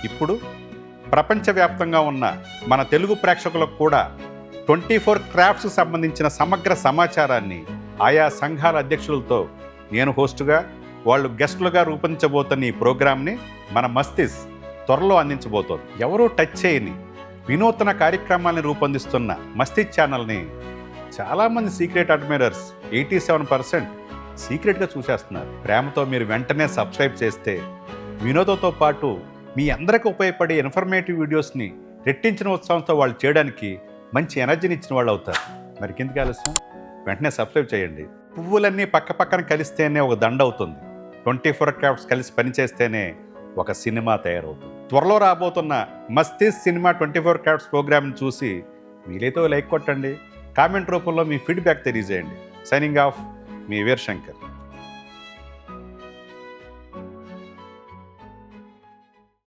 ఇప్పుడు ప్రపంచవ్యాప్తంగా ఉన్న మన తెలుగు ప్రేక్షకులకు కూడా 24 క్రాఫ్ట్స్ సంబంధించిన సమగ్ర సమాచారాన్ని ఆయా సంఘాల అధ్యక్షులతో నేను హోస్టుగా, వాళ్ళు గెస్టులుగా రూపొందించబోతున్న ఈ ప్రోగ్రామ్ని మన మస్తిస్ త్వరలో అందించబోతోంది. ఎవరూ టచ్ చేయని వినూత్న కార్యక్రమాలను రూపొందిస్తున్న మస్తిస్ ఛానల్ని చాలామంది సీక్రెట్ అడ్మైరర్స్ 87% సీక్రెట్గా చూసేస్తున్నారు. ప్రేమతో మీరు వెంటనే సబ్స్క్రైబ్ చేస్తే వినోదంతో పాటు మీ అందరికీ ఉపయోగపడే ఇన్ఫర్మేటివ్ వీడియోస్ని రెట్టించిన ఉత్సాహంతో వాళ్ళు చేయడానికి మంచి ఎనర్జీని ఇచ్చిన వాళ్ళు అవుతారు. మరి కిందకి ఆలస్యం, వెంటనే సబ్స్క్రైబ్ చేయండి. పువ్వులన్నీ పక్క పక్కన కలిస్తేనే ఒక దండ అవుతుంది. 24 క్రాఫ్ట్స్ కలిసి పనిచేస్తేనే ఒక సినిమా తయారవుతుంది. త్వరలో రాబోతున్న మస్తిస్ సినిమా 24 క్రాఫ్ట్స్ ప్రోగ్రామ్ని చూసి వీలైతే లైక్ కొట్టండి. కామెంట్ రూపంలో మీ ఫీడ్బ్యాక్ తెలియజేయండి. సైనింగ్ ఆఫ్, మీ వీర్ శంకర్.